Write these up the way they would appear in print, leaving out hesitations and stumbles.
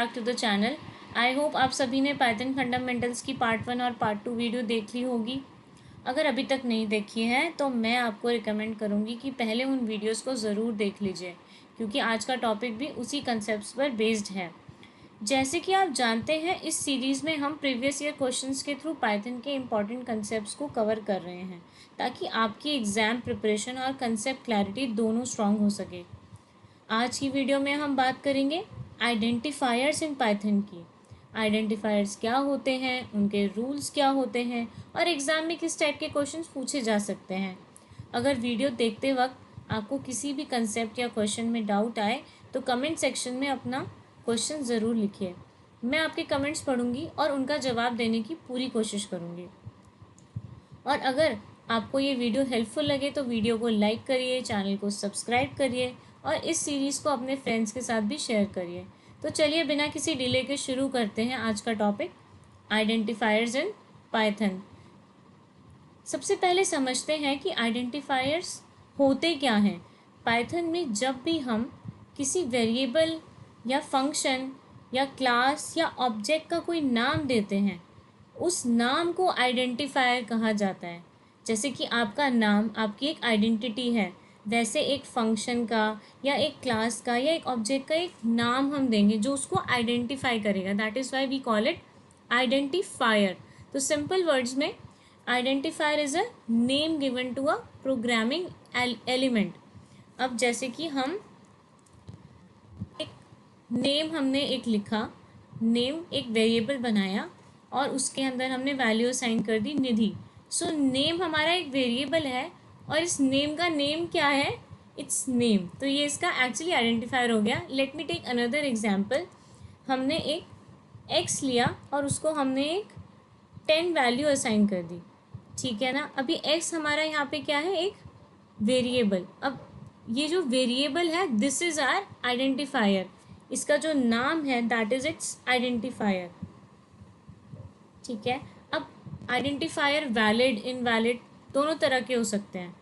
Back to the channel. I hope आप सभी ने पाइथन फंडामेंटल्स की पार्ट 1 और पार्ट 2 वीडियो देख ली होगी। अगर अभी तक नहीं देखी है तो मैं आपको रिकमेंड करूँगी कि पहले उन वीडियोस को ज़रूर देख लीजिए, क्योंकि आज का टॉपिक भी उसी कंसेप्ट पर बेस्ड है। जैसे कि आप जानते हैं, इस सीरीज़ में हम प्रीवियस ईयर क्वेश्चंस के थ्रू पाइथन के इंपॉर्टेंट कंसेप्ट को कवर कर रहे हैं, ताकि आपकी एग्ज़ाम प्रिपरेशन और कंसेप्ट क्लैरिटी दोनों स्ट्रॉन्ग हो सके। आज की वीडियो में हम बात करेंगे आइडेंटिफायर्स इन पाइथन की। आइडेंटिफायर्स क्या होते हैं, उनके रूल्स क्या होते हैं और एग्ज़ाम में किस टाइप के क्वेश्चंस पूछे जा सकते हैं। अगर वीडियो देखते वक्त आपको किसी भी कंसेप्ट या क्वेश्चन में डाउट आए तो कमेंट सेक्शन में अपना क्वेश्चन ज़रूर लिखिए। मैं आपके कमेंट्स पढ़ूंगी और उनका जवाब देने की पूरी कोशिश करूंगी। और अगर आपको ये वीडियो हेल्पफुल लगे तो वीडियो को लाइक करिए, चैनल को सब्सक्राइब करिए और इस सीरीज़ को अपने फ्रेंड्स के साथ भी शेयर करिए। तो चलिए बिना किसी डिले के शुरू करते हैं आज का टॉपिक, आइडेंटिफायर्स इन पाइथन। सबसे पहले समझते हैं कि आइडेंटिफायर्स होते क्या हैं। पाइथन में जब भी हम किसी वेरिएबल या फंक्शन या क्लास या ऑब्जेक्ट का कोई नाम देते हैं, उस नाम को आइडेंटिफायर कहा जाता है। जैसे कि आपका नाम आपकी एक आइडेंटिटी है, वैसे एक फंक्शन का या एक क्लास का या एक ऑब्जेक्ट का एक नाम हम देंगे जो उसको आइडेंटिफाई करेगा। That is why we call it identifier. तो सिंपल वर्ड्स में identifier is a name given to a programming element. अब जैसे कि हम एक नेम हमने एक लिखा, नेम एक वेरिएबल बनाया और उसके अंदर हमने वैल्यू असाइन कर दी निधि। सो नेम हमारा एक वेरिएबल है और इस नेम का नेम क्या है, इट्स नेम। तो ये इसका एक्चुअली आइडेंटिफायर हो गया। Let me take another example. हमने एक एक्स लिया और उसको हमने एक 10 वैल्यू असाइन कर दी, ठीक है ना। अभी एक्स हमारा यहाँ पे क्या है, एक वेरिएबल। अब ये जो वेरिएबल है, दिस इज आर आइडेंटिफायर। इसका जो नाम है दैट इज इट्स आइडेंटिफायर, ठीक है। अब आइडेंटिफायर वैलिड इनवैलिड दोनों तरह के हो सकते हैं,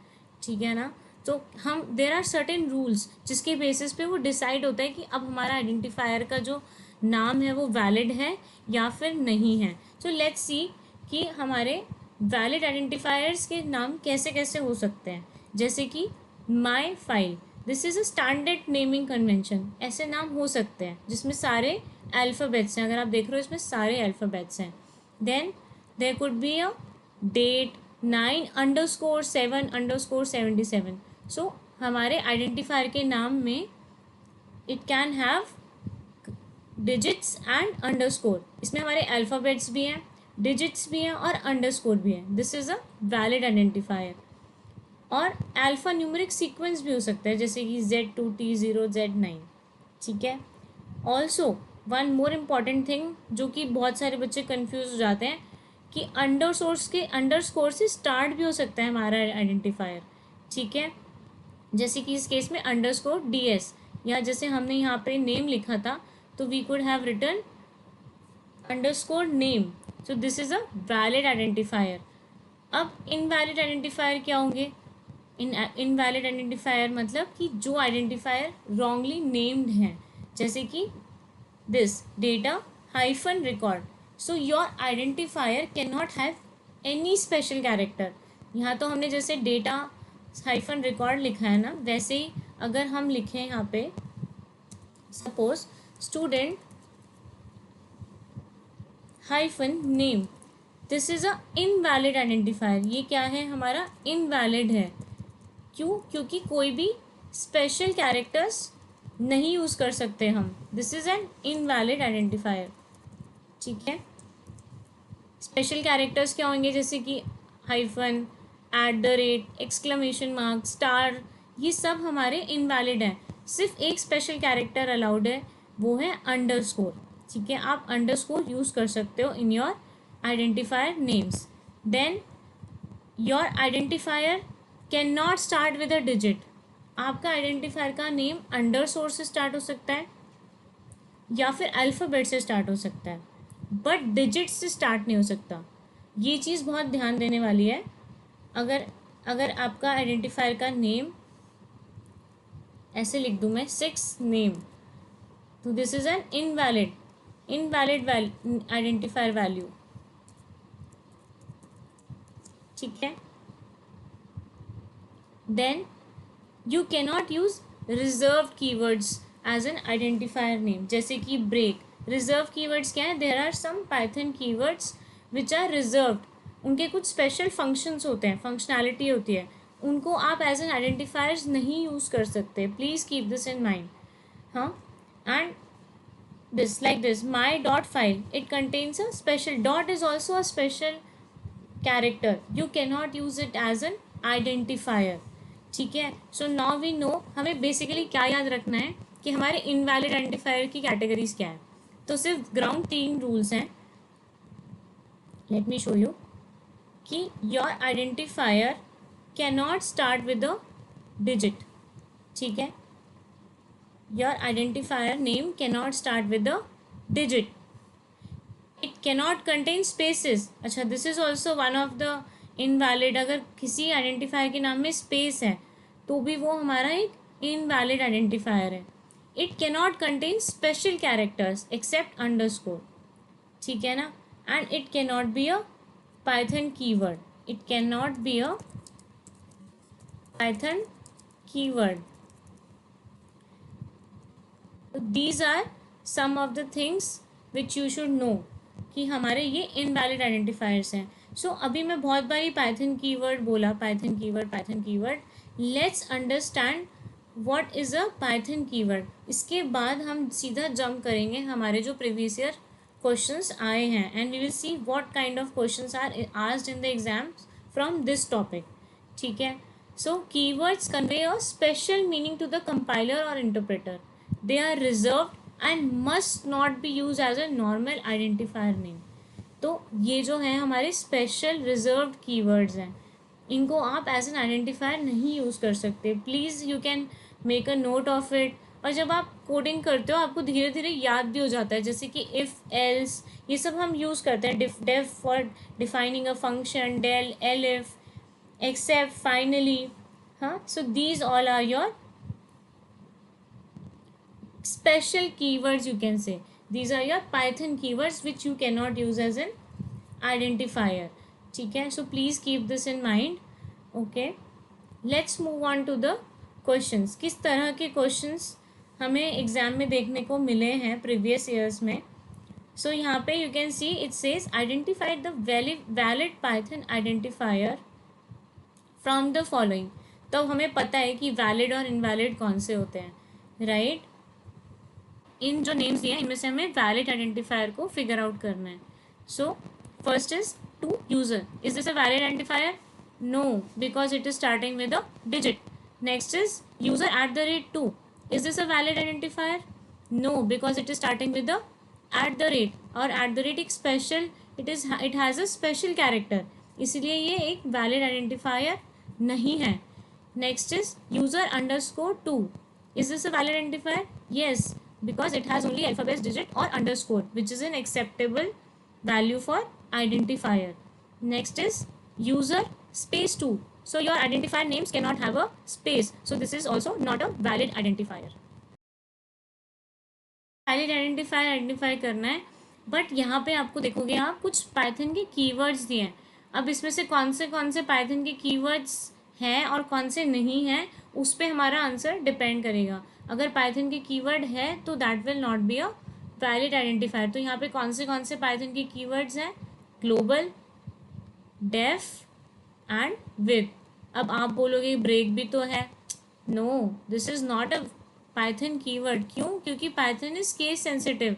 ठीक है ना। तो हम देर आर सर्टेन रूल्स जिसके बेसिस पे वो डिसाइड होता है कि अब हमारा आइडेंटिफायर का जो नाम है वो वैलिड है या फिर नहीं है। तो लेट्स सी कि हमारे वैलिड आइडेंटिफायर्स के नाम कैसे कैसे हो सकते हैं। जैसे कि my file, this is a standard naming convention. ऐसे नाम हो सकते हैं जिसमें सारे अल्फ़ाबेट्स हैं। अगर आप देख रहे हो इसमें सारे अल्फ़ाबेट्स हैं। Then there could be a date 9_7_77। So हमारे आइडेंटिफायर के नाम में it can have digits and underscore. इसमें हमारे अल्फ़ाबेट्स भी हैं, डिजिट्स भी हैं और अंडरस्कोर भी है। This is a valid identifier. और अल्फ़ा न्यूमेरिक सीक्वेंस भी हो सकता है, जैसे कि Z2T0 Z9, ठीक है। Also one more important thing जो कि बहुत सारे बच्चे कंफ्यूज हो जाते हैं कि अंडरस्कोर से स्टार्ट भी हो सकता है हमारा आइडेंटिफायर, ठीक है। जैसे कि इस केस में अंडरस्कोर DS, या जैसे हमने यहाँ पे नेम लिखा था तो we could have written underscore name. So this is a valid identifier. अब इनवैलिड आइडेंटिफायर क्या होंगे? इनवैलिड आइडेंटिफायर मतलब कि जो आइडेंटिफायर रॉन्गली नेम्ड हैं, जैसे कि this data hyphen record. So your identifier can not have any special character. यहाँ तो हमने जैसे डेटा हाइफन रिकॉर्ड लिखा है ना, वैसे ही अगर हम लिखें यहाँ पे suppose student hyphen name, this is a invalid identifier. ये क्या है, हमारा इनवैलिड है। क्यों? क्योंकि कोई भी स्पेशल कैरेक्टर्स नहीं यूज़ कर सकते हम। This is an invalid identifier, ठीक है। स्पेशल कैरेक्टर्स क्या होंगे, जैसे कि हाइफन, @ एक्सक्लेमेशन मार्क, स्टार, ये सब हमारे इनवैलिड हैं। सिर्फ एक स्पेशल कैरेक्टर अलाउड है, वो है अंडरस्कोर, ठीक है। आप अंडरस्कोर यूज़ कर सकते हो in your identifier names. Then your identifier can not start with a digit. आपका आइडेंटिफायर का नेम अंडरस्कोर से स्टार्ट हो सकता है या फिर अल्फ़ाबेट से स्टार्ट हो सकता है, बट डिजिट से स्टार्ट नहीं हो सकता। ये चीज़ बहुत ध्यान देने वाली है। अगर अगर आपका आइडेंटिफायर का नेम ऐसे लिख दूँ मैं 6 नेम, तो this is an invalid. Invalid identifier value, ठीक है। Then you cannot use reserve keywords as an identifier name, जैसे कि ब्रेक। रिजर्व कीवर्ड्स क्या है? There are some Python keywords which are reserved, उनके कुछ स्पेशल फंक्शंस होते हैं, फंक्शनैलिटी होती है, उनको आप एज एन आइडेंटिफायर्स नहीं यूज़ कर सकते। Please keep this in mind. हाँ, and this like this, my dot file, it contains a special dot, is also a special character, you cannot use it as an identifier, ठीक है। So now we know हमें basically क्या याद रखना है कि हमारे इनवैलिड आइडेंटिफायर की कैटेगरीज क्या है। तो सिर्फ ग्राउंड 3 रूल्स हैं, लेट मी शो यू, कि your identifier can not start with a digit, ठीक है। Your identifier name cannot start with a digit. It cannot contain spaces. अच्छा, this is also one of the invalid. अगर किसी identifier के नाम में space है तो भी वो हमारा एक इनवैलिड आइडेंटिफायर है। It cannot contain special characters except underscore, ठीक है ना। And it cannot be a Python keyword. It cannot be a Python keyword. These are some of the things which you should know कि हमारे ये invalid identifiers हैं। सो अभी मैं बहुत बारी पाइथन कीवर्ड बोला, Python keyword, Python keyword. Let's understand what is a Python keyword. इसके बाद हम सीधा जंप करेंगे हमारे जो प्रीवियस ईयर क्वेश्चंस आए हैं, and we will see what kind of questions are asked in the exams from this topic, ठीक है। So keywords convey a special meaning to the compiler और interpreter. They are reserved and must not be used as a normal identifier name. तो ये जो है हमारे special reserved keywords हैं, इनको आप एज एन आइडेंटिफायर नहीं यूज़ कर सकते। Please you can make a note of it. और जब आप कोडिंग करते हो आपको धीरे धीरे याद भी हो जाता है, जैसे कि इफ़, एल्स, ये सब हम यूज़ करते हैं। Def for defining a function, del, elif, except, finally. हाँ, so these all are your special keywords, you can say. These are your Python keywords which you cannot use as an identifier, ठीक है। So please keep this in mind. Okay, let's move on to the questions. किस तरह के questions हमें exam में देखने को मिले हैं प्रीवियस ईयर्स में। सो यहाँ पे you can see it says identify the valid Python identifier from the following. तो हमें पता है कि वैलिड और इनवैलिड कौन से होते हैं, राइट। इन जो नेम्स दिए हैं इनमें से हमें वैलिड आइडेंटिफायर को फिगर आउट करना है। So first is two user, is this a valid identifier? No, because it is starting with a digit. Next is user @2, is this a valid identifier? No, because it is starting with the @ और @ एक special, it has a special character, इसलिए ये एक valid identifier नहीं है। Next is user _2, is this a valid identifier? Yes, because it has only alphabet digit or underscore, which is an acceptable value for identifier. Next is user _2. So your identifier names cannot have a space. So this is also not a valid identifier. Valid identifier identify करना है, but यहाँ पे आपको देखोगे आप कुछ Python के keywords दिए हैं। अब इसमें से कौन से पाइथन के कीवर्ड्स हैं और कौन से नहीं हैं, उस पर हमारा आंसर डिपेंड करेगा। अगर पाइथन के कीवर्ड है तो that will not be a valid identifier. तो यहाँ पे कौन से पाइथन के कीवर्ड्स हैं? Global, def and with. अब आप बोलोगे ब्रेक भी तो है। No, this is not a Python keyword. क्यों? क्योंकि पाइथन इज केस सेंसिटिव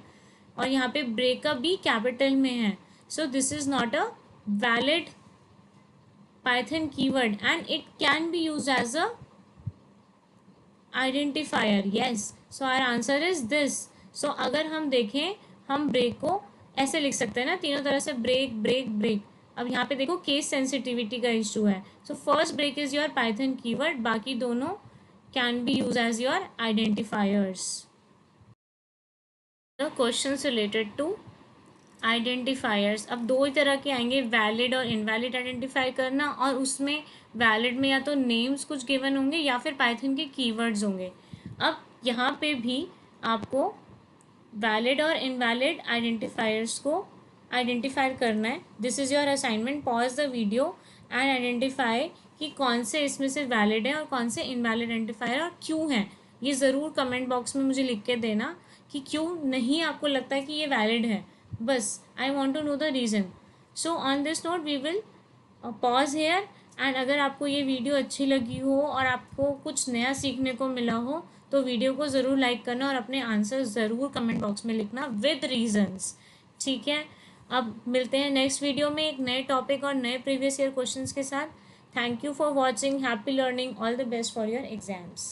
और यहाँ पे ब्रेक का भी कैपिटल में है। So this is not a valid Python keyword and it can be used as a identifier. Yes, so our answer is this. So अगर हम देखें, हम ब्रेक को ऐसे लिख सकते हैं ना, तीनों तरह से, ब्रेक ब्रेक ब्रेक। अब यहाँ पे देखो केस सेंसिटिविटी का इशू है। So first break is your Python keyword, बाकी दोनों can be use as your identifiers. The questions related to identifiers अब दो ही तरह के आएंगे, वैलिड और इनवैलिड आइडेंटिफाई करना, और उसमें वैलिड में या तो नेम्स कुछ गिवन होंगे या फिर पाइथन के कीवर्ड्स होंगे। अब यहाँ पे भी आपको वैलिड और इनवैलिड आइडेंटिफायर्स को आइडेंटिफाई करना है। This is your assignment. Pause the video and identify कि कौन से इसमें से वैलिड है और कौन से इनवैलिड आइडेंटिफायर और क्यों हैं। ये ज़रूर कमेंट बॉक्स में मुझे लिख के देना कि क्यों नहीं आपको लगता है कि ये वैलिड है। बस I want to know the reason. So on this note we will pause here. And अगर आपको ये वीडियो अच्छी लगी हो और आपको कुछ नया सीखने को मिला हो तो वीडियो को ज़रूर लाइक करना और अपने आंसर ज़रूर कमेंट बॉक्स में लिखना विद रीजंस। ठीक है, अब मिलते हैं नेक्स्ट वीडियो में एक नए टॉपिक और नए प्रीवियस ईयर क्वेश्चंस के साथ। Thank you for watching. Happy learning. All the best for your exams.